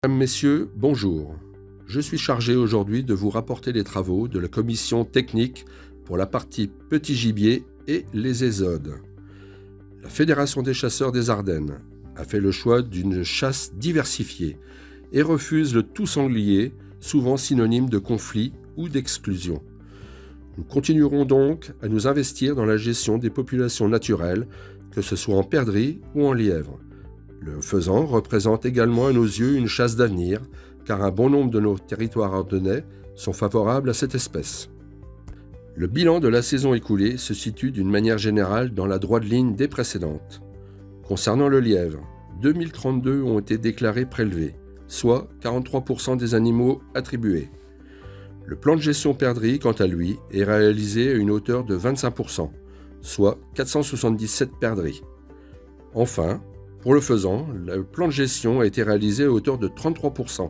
Mesdames, Messieurs, bonjour. Je suis chargé aujourd'hui de vous rapporter les travaux de la commission technique pour la partie petit gibier et les ésodes. La Fédération des chasseurs des Ardennes a fait le choix d'une chasse diversifiée et refuse le tout sanglier, souvent synonyme de conflit ou d'exclusion. Nous continuerons donc à nous investir dans la gestion des populations naturelles, que ce soit en perdrix ou en lièvre. Le faisan représente également à nos yeux une chasse d'avenir, car un bon nombre de nos territoires ardennais sont favorables à cette espèce. Le bilan de la saison écoulée se situe d'une manière générale dans la droite ligne des précédentes. Concernant le lièvre, 2032 ont été déclarés prélevés, soit 43% des animaux attribués. Le plan de gestion perdrix, quant à lui, est réalisé à une hauteur de 25%, soit 477 perdrix. Enfin, pour le faisan, le plan de gestion a été réalisé à hauteur de 33%,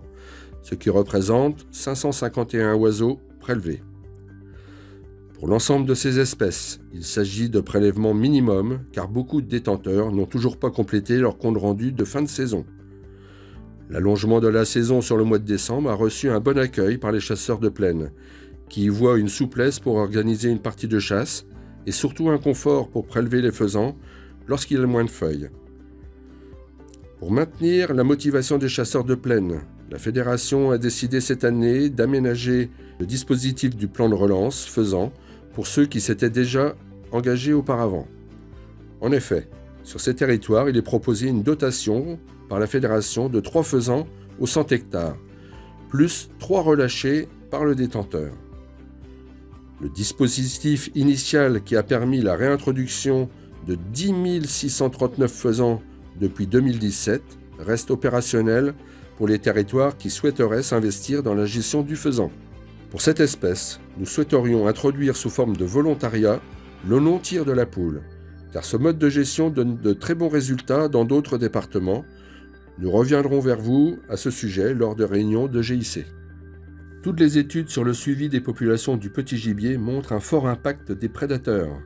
ce qui représente 551 oiseaux prélevés. Pour l'ensemble de ces espèces, il s'agit de prélèvements minimum, car beaucoup de détenteurs n'ont toujours pas complété leur compte rendu de fin de saison. L'allongement de la saison sur le mois de décembre a reçu un bon accueil par les chasseurs de plaine, qui y voient une souplesse pour organiser une partie de chasse et surtout un confort pour prélever les faisans lorsqu'il y a moins de feuilles. Pour maintenir la motivation des chasseurs de plaine, la Fédération a décidé cette année d'aménager le dispositif du plan de relance faisan pour ceux qui s'étaient déjà engagés auparavant. En effet, sur ces territoires, il est proposé une dotation par la Fédération de 3 faisans aux 100 hectares, plus 3 relâchés par le détenteur. Le dispositif initial qui a permis la réintroduction de 10 639 faisans depuis 2017 reste opérationnel pour les territoires qui souhaiteraient s'investir dans la gestion du faisan. Pour cette espèce, nous souhaiterions introduire sous forme de volontariat le non-tir de la poule, car ce mode de gestion donne de très bons résultats dans d'autres départements. Nous reviendrons vers vous à ce sujet lors de réunions de GIC. Toutes les études sur le suivi des populations du petit gibier montrent un fort impact des prédateurs.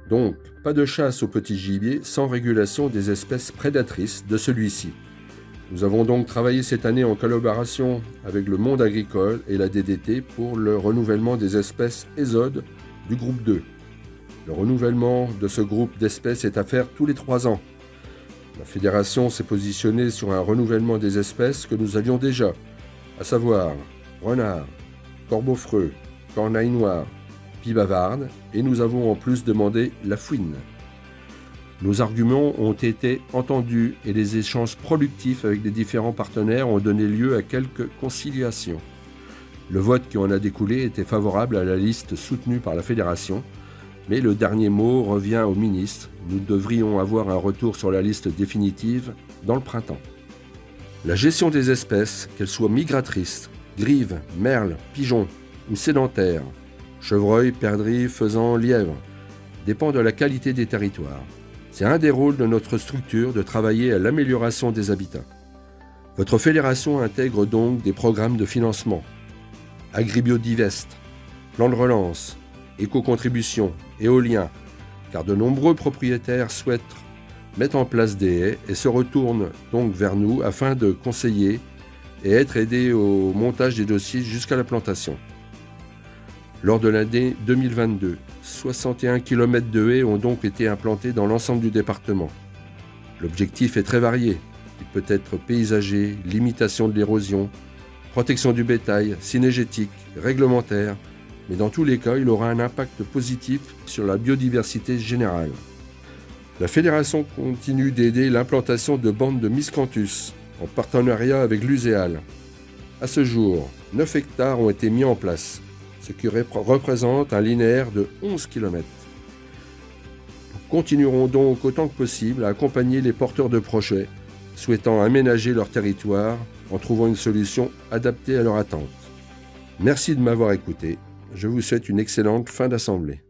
Donc, pas de chasse au petit gibier sans régulation des espèces prédatrices de celui-ci. Nous avons donc travaillé cette année en collaboration avec le monde agricole et la DDT pour le renouvellement des espèces ésodes du groupe 2. Le renouvellement de ce groupe d'espèces est à faire tous les 3 ans. La Fédération s'est positionnée sur un renouvellement des espèces que nous avions déjà, à savoir renard, corbeau-freux, corneille noire, pie bavarde, et nous avons en plus demandé la fouine. Nos arguments ont été entendus et les échanges productifs avec les différents partenaires ont donné lieu à quelques conciliations. Le vote qui en a découlé était favorable à la liste soutenue par la Fédération, mais le dernier mot revient au ministre. Nous devrions avoir un retour sur la liste définitive dans le printemps. La gestion des espèces, qu'elles soient migratrices, grives, merles, pigeons ou sédentaires, chevreuil, perdrix, faisan, lièvre, dépend de la qualité des territoires. C'est un des rôles de notre structure de travailler à l'amélioration des habitats. Votre fédération intègre donc des programmes de financement, Agribiodivest, plan de relance, éco-contribution, éolien, car de nombreux propriétaires souhaitent mettre en place des haies et se retournent donc vers nous afin de conseiller et être aidés au montage des dossiers jusqu'à la plantation. Lors de l'année 2022, 61 km de haies ont donc été implantés dans l'ensemble du département. L'objectif est très varié. Il peut être paysager, limitation de l'érosion, protection du bétail, cynégétique, réglementaire, mais dans tous les cas, il aura un impact positif sur la biodiversité générale. La Fédération continue d'aider l'implantation de bandes de miscanthus en partenariat avec l'USEAL. À ce jour, 9 hectares ont été mis en place, ce qui représente un linéaire de 11 km. Nous continuerons donc autant que possible à accompagner les porteurs de projets souhaitant aménager leur territoire en trouvant une solution adaptée à leur attente. Merci de m'avoir écouté. Je vous souhaite une excellente fin d'assemblée.